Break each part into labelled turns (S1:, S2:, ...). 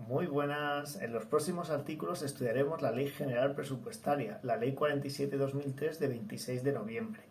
S1: Muy buenas. En los próximos artículos estudiaremos la Ley General Presupuestaria, la Ley 47/2003 de 26 de noviembre.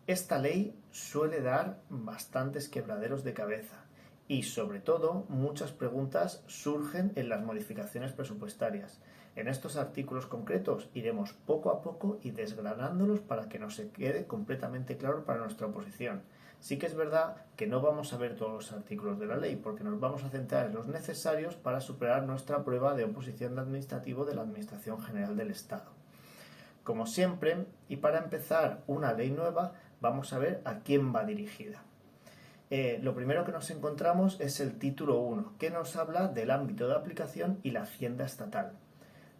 S1: Esta ley suele dar bastantes quebraderos de cabeza y, sobre todo, muchas preguntas surgen en las modificaciones presupuestarias. En estos artículos concretos iremos poco a poco y desgranándolos para que nos quede completamente claro para nuestra oposición. Sí que es verdad que no vamos a ver todos los artículos de la ley porque nos vamos a centrar en los necesarios para superar nuestra prueba de oposición de administrativo de la Administración General del Estado. Como siempre, y para empezar una ley nueva, vamos a ver a quién va dirigida. Lo primero que nos encontramos es el título 1, que nos habla del ámbito de aplicación y la hacienda estatal.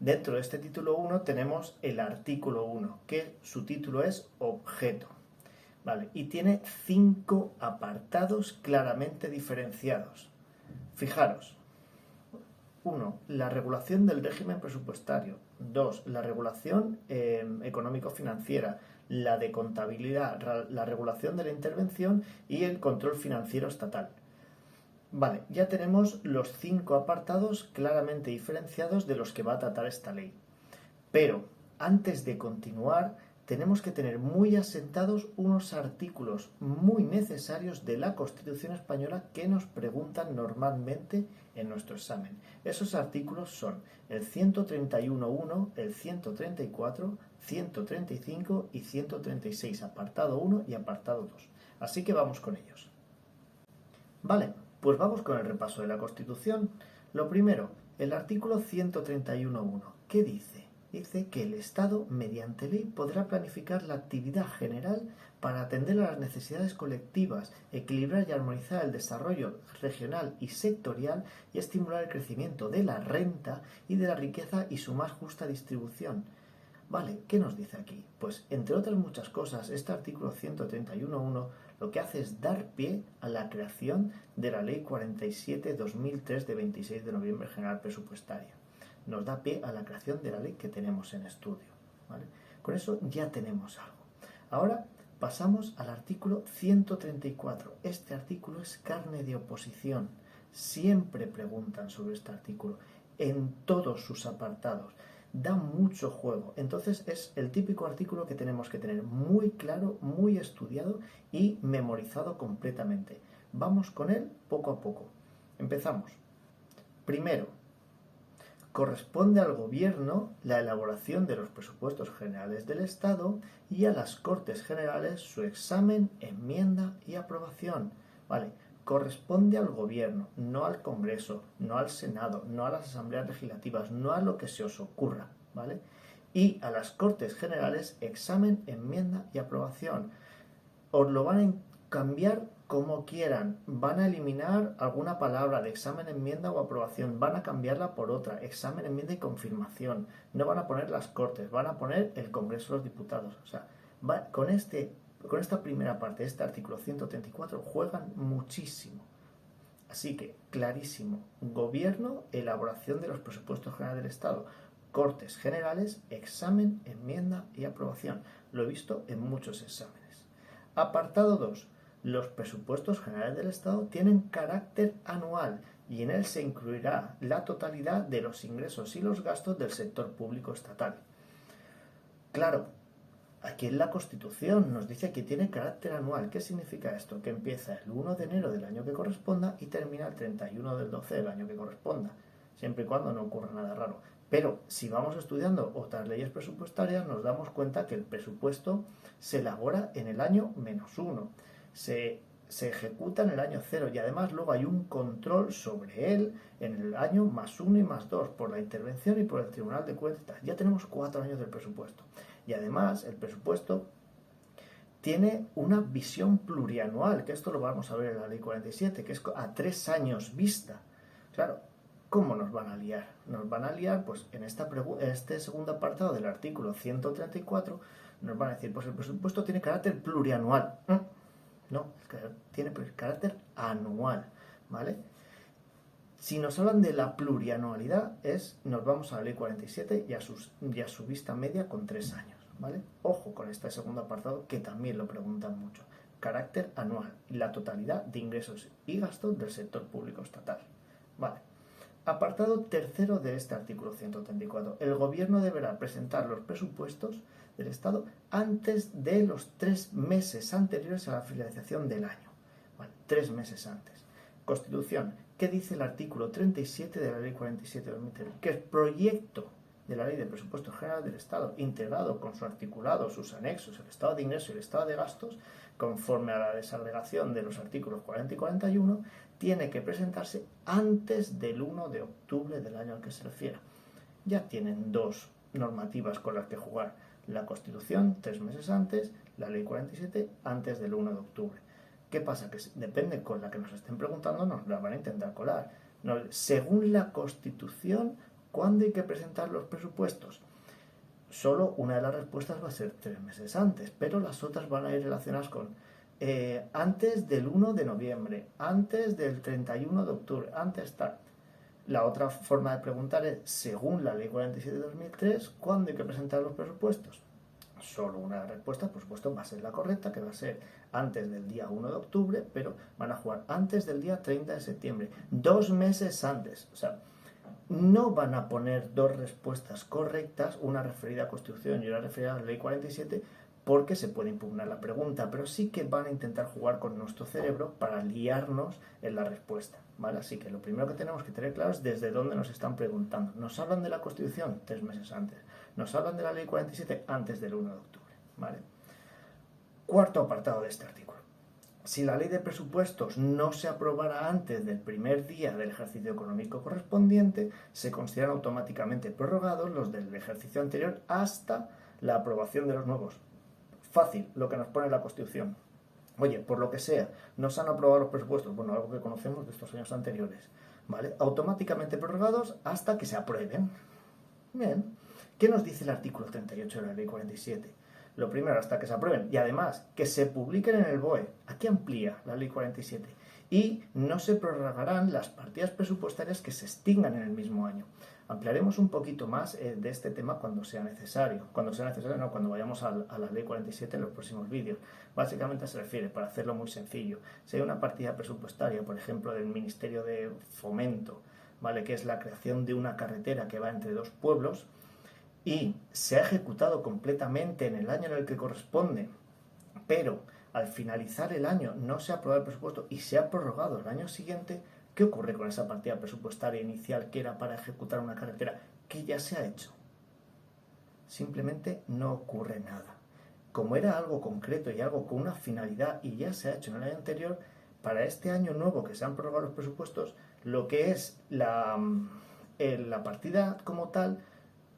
S1: Dentro de este título 1 tenemos el artículo 1, que su título es objeto. Vale, y tiene 5 apartados claramente diferenciados. Fijaros. 1. La regulación del régimen presupuestario. 2. La regulación económico-financiera. La de contabilidad, la regulación de la intervención y el control financiero estatal. Vale, ya tenemos los 5 apartados claramente diferenciados de los que va a tratar esta ley. Pero, antes de continuar, tenemos que tener muy asentados unos artículos muy necesarios de la Constitución Española que nos preguntan normalmente en nuestro examen. Esos artículos son el 131.1, el 134, 135 y 136, apartado 1 y apartado 2. Así que vamos con ellos. Vale, pues vamos con el repaso de la Constitución. Lo primero, el artículo 131.1. ¿Qué dice? Dice que el Estado, mediante ley, podrá planificar la actividad general para atender a las necesidades colectivas, equilibrar y armonizar el desarrollo regional y sectorial y estimular el crecimiento de la renta y de la riqueza y su más justa distribución. Vale, ¿qué nos dice aquí? Pues, entre otras muchas cosas, este artículo 131.1 lo que hace es dar pie a la creación de la Ley 47/2003 de 26 de noviembre General Presupuestaria. Nos da pie a la creación de la ley que tenemos en estudio. ¿Vale? Con eso ya tenemos algo. Ahora pasamos al artículo 134. Este artículo es carne de oposición. Siempre preguntan sobre este artículo en todos sus apartados. Da mucho juego. Entonces es el típico artículo que tenemos que tener muy claro, muy estudiado y memorizado completamente. Vamos con él poco a poco. Empezamos. Primero, corresponde al Gobierno la elaboración de los presupuestos generales del Estado y a las Cortes Generales su examen, enmienda y aprobación. Vale, corresponde al Gobierno, no al Congreso, no al Senado, no a las Asambleas Legislativas, no a lo que se os ocurra, ¿vale? Y a las Cortes Generales examen, enmienda y aprobación. Os lo van a cambiar como quieran, van a eliminar alguna palabra de examen, enmienda o aprobación, van a cambiarla por otra, examen, enmienda y confirmación, no van a poner las Cortes, van a poner el Congreso de los Diputados. O sea, con esta primera parte de este artículo 134 juegan muchísimo. Así que, clarísimo, Gobierno, elaboración de los presupuestos generales del Estado, Cortes Generales, examen, enmienda y aprobación. Lo he visto en muchos exámenes. Apartado 2. Los presupuestos generales del Estado tienen carácter anual y en él se incluirá la totalidad de los ingresos y los gastos del sector público estatal. Claro, aquí en la Constitución nos dice que tiene carácter anual. ¿Qué significa esto? Que empieza el 1 de enero del año que corresponda y termina el 31 del 12 del año que corresponda, siempre y cuando no ocurra nada raro. Pero si vamos estudiando otras leyes presupuestarias nos damos cuenta que el presupuesto se elabora en el año -1. Se ejecuta en el año 0 y además luego hay un control sobre él en el año +1 y +2 por la intervención y por el Tribunal de Cuentas. Ya tenemos 4 años del presupuesto y además el presupuesto tiene una visión plurianual, que esto lo vamos a ver en la Ley 47, que es a 3 años vista. Claro, ¿cómo nos van a liar? Nos van a liar, pues en este segundo apartado del artículo 134 nos van a decir, pues el presupuesto tiene carácter plurianual. No, tiene carácter anual, ¿vale? Si nos hablan de la plurianualidad, nos vamos a la Ley 47 y a su vista media con 3 años, ¿vale? Ojo con este segundo apartado que también lo preguntan mucho. Carácter anual y la totalidad de ingresos y gastos del sector público estatal, ¿vale? Apartado tercero de este artículo 134. El Gobierno deberá presentar los presupuestos del Estado antes de los 3 meses anteriores a la finalización del año. Vale, 3 meses antes. Constitución. ¿Qué dice el artículo 37 de la Ley 47 de 2003? Que el proyecto de la Ley de Presupuestos Generales del Estado, integrado con su articulado, sus anexos, el estado de ingresos y el estado de gastos, conforme a la desagregación de los artículos 40 y 41, tiene que presentarse antes del 1 de octubre del año al que se refiera. Ya tienen dos normativas con las que jugar. La Constitución, 3 meses antes, la Ley 47, antes del 1 de octubre. ¿Qué pasa? Que depende con la que nos estén preguntando, nos la van a intentar colar. No, según la Constitución, ¿cuándo hay que presentar los presupuestos? Solo una de las respuestas va a ser 3 meses antes, pero las otras van a ir relacionadas con antes del 1 de noviembre, antes del 31 de octubre, antes tal. La otra forma de preguntar es, según la Ley 47 de 2003, ¿cuándo hay que presentar los presupuestos? Solo una de las respuestas, por supuesto, va a ser la correcta, que va a ser antes del día 1 de octubre, pero van a jugar antes del día 30 de septiembre, 2 meses antes. O sea, no van a poner dos respuestas correctas, una referida a Constitución y una referida a la Ley 47, porque se puede impugnar la pregunta, pero sí que van a intentar jugar con nuestro cerebro para liarnos en la respuesta, ¿vale? Así que lo primero que tenemos que tener claro es desde dónde nos están preguntando. ¿Nos hablan de la Constitución? 3 meses antes. ¿Nos hablan de la Ley 47? Antes del 1 de octubre, ¿vale? Cuarto apartado de este artículo. Si la ley de presupuestos no se aprobara antes del primer día del ejercicio económico correspondiente, se consideran automáticamente prorrogados los del ejercicio anterior hasta la aprobación de los nuevos. Fácil, lo que nos pone la Constitución. Oye, por lo que sea, nos han aprobado los presupuestos, bueno, algo que conocemos de estos años anteriores, ¿vale? Automáticamente prorrogados hasta que se aprueben. Bien. ¿Qué nos dice el artículo 38 de la Ley 47? Lo primero, hasta que se aprueben. Y además, que se publiquen en el BOE. Aquí amplía la Ley 47. Y no se prorrogarán las partidas presupuestarias que se extingan en el mismo año. Ampliaremos un poquito más de este tema cuando sea necesario. Cuando sea necesario, no, cuando vayamos a la Ley 47 en los próximos vídeos. Básicamente se refiere, para hacerlo muy sencillo, si hay una partida presupuestaria, por ejemplo, del Ministerio de Fomento, ¿vale?, que es la creación de una carretera que va entre dos pueblos, y se ha ejecutado completamente en el año en el que corresponde, pero al finalizar el año no se ha aprobado el presupuesto y se ha prorrogado el año siguiente, ¿qué ocurre con esa partida presupuestaria inicial que era para ejecutar una carretera que ya se ha hecho? Simplemente no ocurre nada. Como era algo concreto y algo con una finalidad y ya se ha hecho en el año anterior, para este año nuevo que se han prorrogado los presupuestos, lo que es la partida como tal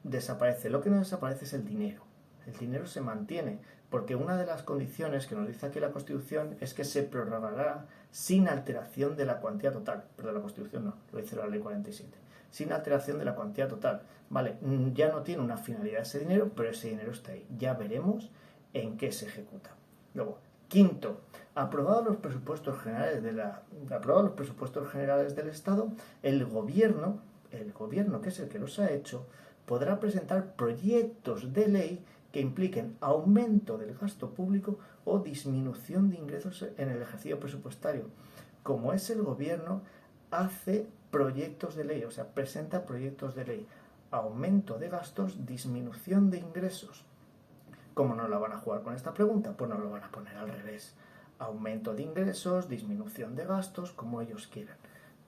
S1: desaparece. Lo que no desaparece es el dinero. El dinero se mantiene, porque una de las condiciones que nos dice aquí la Constitución es que se prorrogará sin alteración de la cuantía total. Perdón, la Constitución no, lo dice la Ley 47. Sin alteración de la cuantía total. Vale, ya no tiene una finalidad ese dinero, pero ese dinero está ahí. Ya veremos en qué se ejecuta. Luego, quinto, aprobados los presupuestos generales del Estado, el gobierno, que es el que los ha hecho, podrá presentar proyectos de ley que impliquen aumento del gasto público o disminución de ingresos en el ejercicio presupuestario. Como es el gobierno, hace proyectos de ley, o sea, presenta proyectos de ley. Aumento de gastos, disminución de ingresos. ¿Cómo no la van a jugar con esta pregunta? Pues no lo van a poner al revés. Aumento de ingresos, disminución de gastos, como ellos quieran,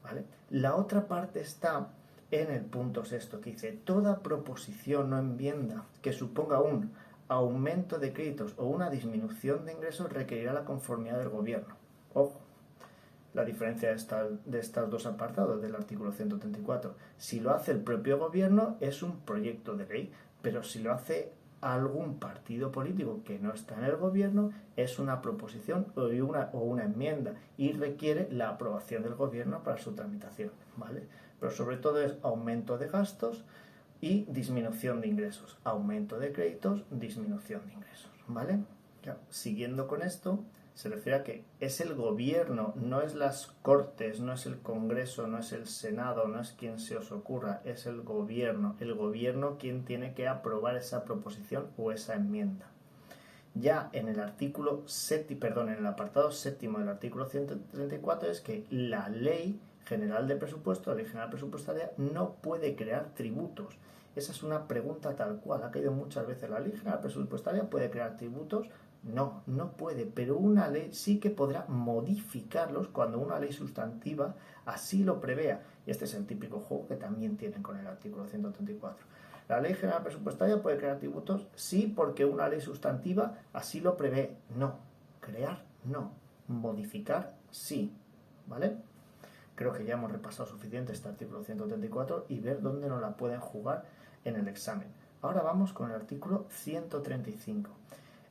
S1: ¿vale? La otra parte está en el punto sexto, que dice: toda proposición o enmienda que suponga un aumento de créditos o una disminución de ingresos requerirá la conformidad del gobierno. Ojo, la diferencia de estos dos apartados del artículo 134. Si lo hace el propio gobierno es un proyecto de ley, pero si lo hace algún partido político que no está en el gobierno es una proposición o una enmienda y requiere la aprobación del gobierno para su tramitación, ¿vale? Pero sobre todo es aumento de gastos y disminución de ingresos. Aumento de créditos, disminución de ingresos, ¿vale? Claro, siguiendo con esto, se refiere a que es el gobierno, no es las Cortes, no es el Congreso, no es el Senado, no es quien se os ocurra, es el gobierno quien tiene que aprobar esa proposición o esa enmienda. Ya en el apartado séptimo del artículo 134 es que la ley General de Presupuesto, la Ley General Presupuestaria, no puede crear tributos. Esa es una pregunta tal cual. Ha caído muchas veces. ¿La Ley General Presupuestaria puede crear tributos? No, no puede, pero una ley sí que podrá modificarlos cuando una ley sustantiva así lo prevea. Y este es el típico juego que también tienen con el artículo 134. ¿La Ley General Presupuestaria puede crear tributos? Sí, porque una ley sustantiva así lo prevé. No, crear no, modificar sí, ¿vale? Creo que ya hemos repasado suficiente este artículo 134 y ver dónde nos la pueden jugar en el examen. Ahora vamos con el artículo 135.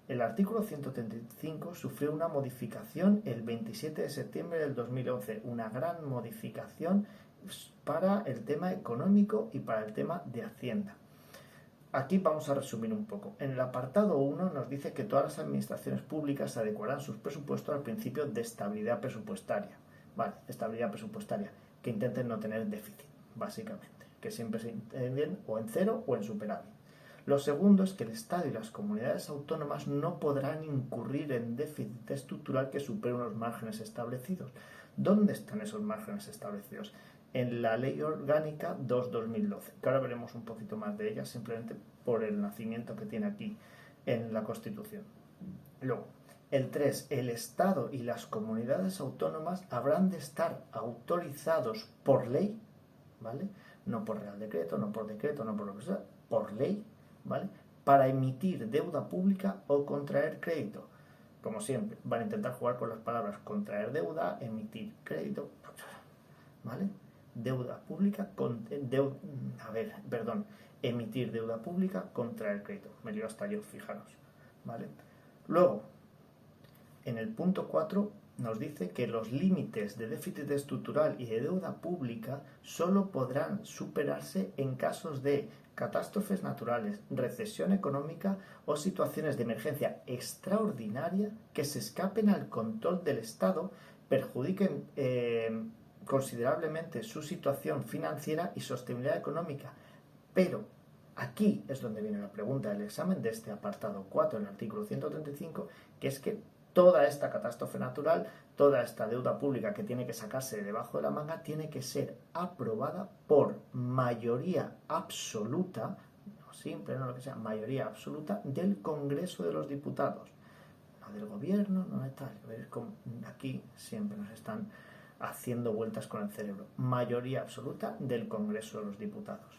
S1: El artículo 135 sufrió una modificación el 27 de septiembre del 2011, una gran modificación para el tema económico y para el tema de Hacienda. Aquí vamos a resumir un poco. En el apartado 1 nos dice que todas las administraciones públicas adecuarán sus presupuestos al principio de estabilidad presupuestaria. Vale, estabilidad presupuestaria, que intenten no tener déficit, básicamente, que siempre se intenten o en cero o en superávit. Lo segundo es que el Estado y las comunidades autónomas no podrán incurrir en déficit estructural que supere unos márgenes establecidos. ¿Dónde están esos márgenes establecidos? En la Ley Orgánica 2/2012, que ahora veremos un poquito más de ella simplemente por el nacimiento que tiene aquí en la Constitución. Luego, el 3. El Estado y las comunidades autónomas habrán de estar autorizados por ley, ¿vale? No por Real Decreto, no por decreto, no por lo que sea, por ley, ¿vale? Para emitir deuda pública o contraer crédito. Como siempre, van a intentar jugar con las palabras contraer deuda, emitir crédito, ¿vale? Deuda pública, emitir deuda pública, contraer crédito. Me lío hasta yo, fijaros, ¿vale? Luego, en el punto 4 nos dice que los límites de déficit estructural y de deuda pública solo podrán superarse en casos de catástrofes naturales, recesión económica o situaciones de emergencia extraordinaria que se escapen al control del Estado, perjudiquen considerablemente su situación financiera y sostenibilidad económica. Pero aquí es donde viene la pregunta del examen de este apartado 4 del artículo 135, que es que toda esta catástrofe natural, toda esta deuda pública que tiene que sacarse de debajo de la manga, tiene que ser aprobada por mayoría absoluta, no simple, no lo que sea, mayoría absoluta del Congreso de los Diputados. No del gobierno, no de tal. Aquí siempre nos están haciendo vueltas con el cerebro. Mayoría absoluta del Congreso de los Diputados.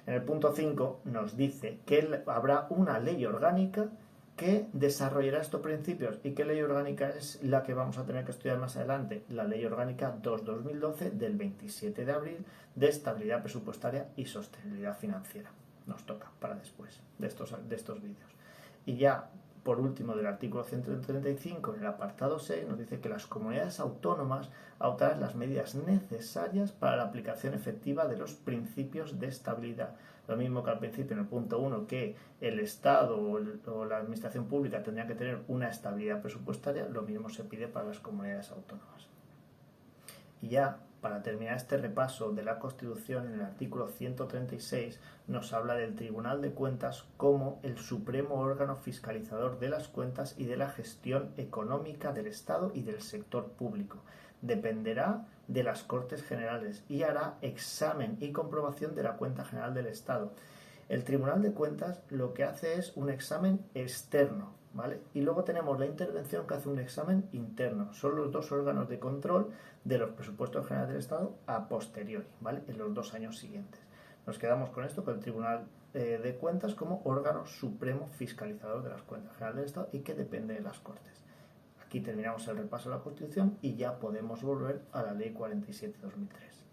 S1: En el punto 5 nos dice que habrá una ley orgánica que desarrollará estos principios. ¿Y qué ley orgánica es la que vamos a tener que estudiar más adelante? La Ley Orgánica 2/2012 del 27 de abril de estabilidad presupuestaria y sostenibilidad financiera. Nos toca para después de estos vídeos. Y ya, por último, del artículo 135, en el apartado 6, nos dice que las comunidades autónomas adoptarán las medidas necesarias para la aplicación efectiva de los principios de estabilidad. Lo mismo que al principio en el punto 1, que el Estado o la Administración Pública tendría que tener una estabilidad presupuestaria, lo mismo se pide para las comunidades autónomas. Y ya, para terminar este repaso de la Constitución, en el artículo 136 nos habla del Tribunal de Cuentas como el supremo órgano fiscalizador de las cuentas y de la gestión económica del Estado y del sector público. Dependerá de las Cortes Generales y hará examen y comprobación de la cuenta general del Estado. El Tribunal de Cuentas lo que hace es un examen externo, ¿vale? Y luego tenemos la intervención que hace un examen interno. Son los dos órganos de control de los presupuestos generales del Estado a posteriori, ¿vale? En los 2 años siguientes. Nos quedamos con esto, con el Tribunal de Cuentas como órgano supremo fiscalizador de las cuentas generales del Estado y que depende de las Cortes. Aquí terminamos el repaso de la Constitución y ya podemos volver a la Ley 47/2003.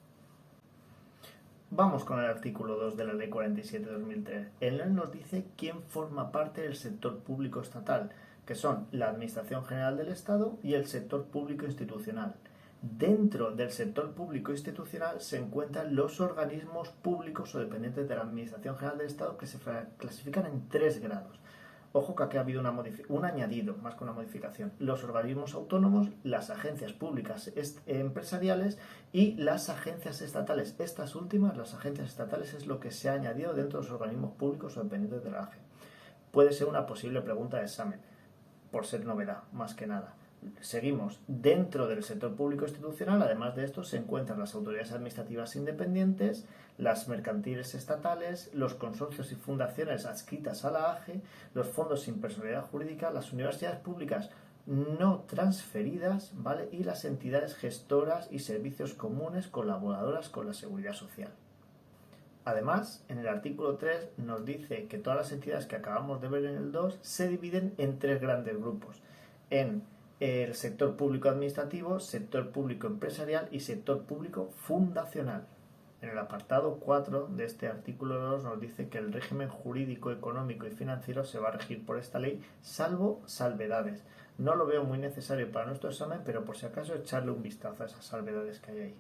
S1: Vamos con el artículo 2 de la Ley 47/2003. En él nos dice quién forma parte del sector público estatal, que son la Administración General del Estado y el sector público institucional. Dentro del sector público institucional se encuentran los organismos públicos o dependientes de la Administración General del Estado que se clasifican en 3 grados. Ojo que aquí ha habido un añadido, más que una modificación. Los organismos autónomos, las agencias públicas empresariales y las agencias estatales. Estas últimas, las agencias estatales, es lo que se ha añadido dentro de los organismos públicos o dependientes de la AGE. Puede ser una posible pregunta de examen, por ser novedad, más que nada. Seguimos. Dentro del sector público institucional, además de esto, se encuentran las autoridades administrativas independientes, las mercantiles estatales, los consorcios y fundaciones adscritas a la AGE, los fondos sin personalidad jurídica, las universidades públicas no transferidas, ¿vale? Y las entidades gestoras y servicios comunes colaboradoras con la seguridad social. Además, en el artículo 3 nos dice que todas las entidades que acabamos de ver en el 2 se dividen en tres grandes grupos. En el sector público administrativo, sector público empresarial y sector público fundacional. En el apartado 4 de este artículo 2 nos dice que el régimen jurídico, económico y financiero se va a regir por esta ley, salvo salvedades. No lo veo muy necesario para nuestro examen, pero por si acaso echarle un vistazo a esas salvedades que hay ahí.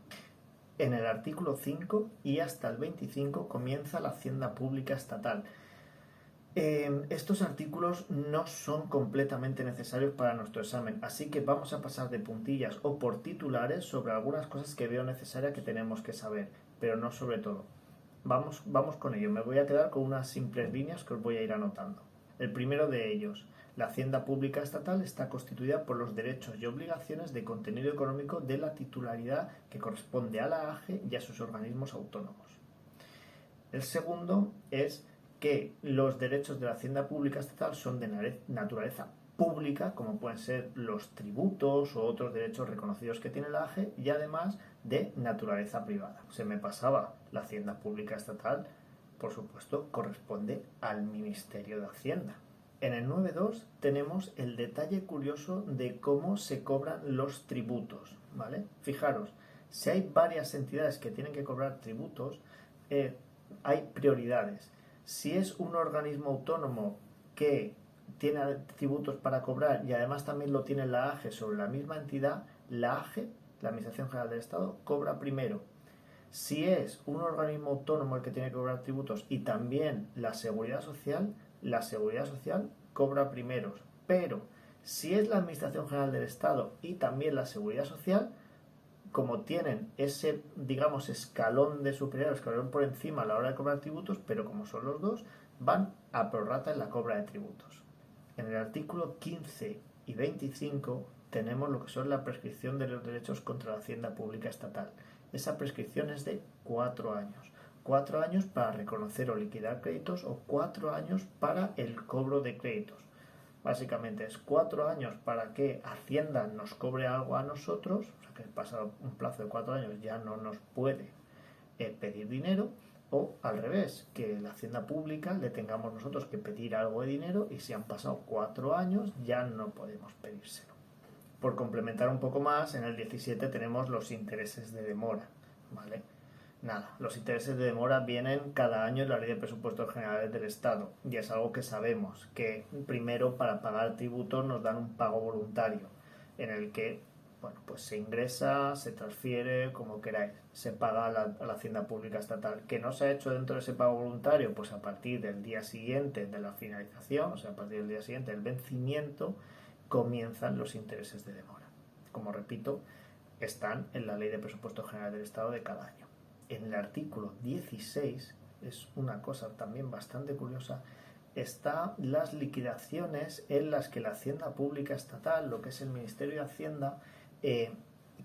S1: En el artículo 5 y hasta el 25 comienza la hacienda pública estatal. Estos artículos no son completamente necesarios para nuestro examen, así que vamos a pasar de puntillas o por titulares sobre algunas cosas que veo necesarias que tenemos que saber, pero no sobre todo. Vamos con ello. Me voy a quedar con unas simples líneas que os voy a ir anotando. El primero de ellos: la hacienda pública estatal está constituida por los derechos y obligaciones de contenido económico de la titularidad que corresponde a la AGE y a sus organismos autónomos. El segundo es que los derechos de la hacienda pública estatal son de naturaleza pública, como pueden ser los tributos o otros derechos reconocidos que tiene la AGE, y además de naturaleza privada. Se me pasaba, la hacienda pública estatal, por supuesto, corresponde al Ministerio de Hacienda. En el 9.2 tenemos el detalle curioso de cómo se cobran los tributos, ¿vale? Fijaros, si hay varias entidades que tienen que cobrar tributos, hay prioridades. Si es un organismo autónomo que tiene tributos para cobrar y además también lo tiene la AGE sobre la misma entidad, la AGE, la Administración General del Estado, cobra primero. Si es un organismo autónomo el que tiene que cobrar tributos y también la Seguridad Social cobra primeros. Pero si es la Administración General del Estado y también la Seguridad Social, como tienen ese, digamos, escalón de superior, escalón por encima a la hora de cobrar tributos, pero como son los dos, van a prorrata en la cobra de tributos. En el artículo 15 y 25 tenemos lo que son la prescripción de los derechos contra la hacienda pública estatal. Esa prescripción es de 4 años. 4 años para reconocer o liquidar créditos o 4 años para el cobro de créditos. Básicamente es 4 años para que Hacienda nos cobre algo a nosotros, o sea que pasado un plazo de 4 años ya no nos puede pedir dinero, o al revés, que la Hacienda Pública le tengamos nosotros que pedir algo de dinero y si han pasado 4 años ya no podemos pedírselo. Por complementar un poco más, en el 17 tenemos los intereses de demora, ¿vale? Nada, los intereses de demora vienen cada año en la Ley de Presupuestos Generales del Estado y es algo que sabemos, que primero para pagar tributos nos dan un pago voluntario en el que, bueno, pues se ingresa, se transfiere, como queráis, se paga a la Hacienda Pública Estatal. ¿Que no se ha hecho dentro de ese pago voluntario? Pues a partir del día siguiente de la finalización, o sea, a partir del día siguiente del vencimiento, comienzan los intereses de demora. Como repito, están en la Ley de Presupuestos Generales del Estado de cada año. En el artículo 16, es una cosa también bastante curiosa, están las liquidaciones en las que la Hacienda Pública Estatal, lo que es el Ministerio de Hacienda,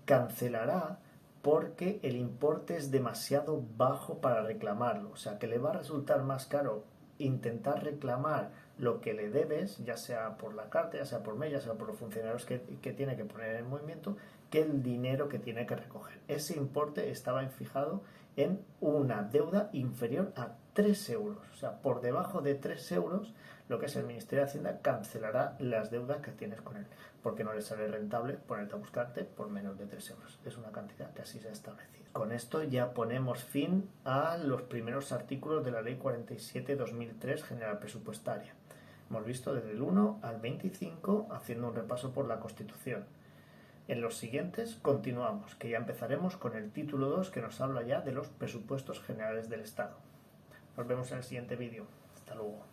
S1: cancelará porque el importe es demasiado bajo para reclamarlo. O sea, que le va a resultar más caro intentar reclamar lo que le debes, ya sea por la carta, ya sea por mail, ya sea por los funcionarios que tiene que poner en movimiento, que el dinero que tiene que recoger. Ese importe estaba fijado en una deuda inferior a 3 euros. O sea, por debajo de 3 euros, lo que es el Ministerio de Hacienda cancelará las deudas que tienes con él, porque no le sale rentable ponerte a buscarte por menos de 3 euros. Es una cantidad que así se ha establecido. Con esto ya ponemos fin a los primeros artículos de la Ley 47/2003 General Presupuestaria. Hemos visto desde el 1 al 25 haciendo un repaso por la Constitución. En los siguientes continuamos, que ya empezaremos con el título 2 que nos habla ya de los presupuestos generales del Estado. Nos vemos en el siguiente vídeo. Hasta luego.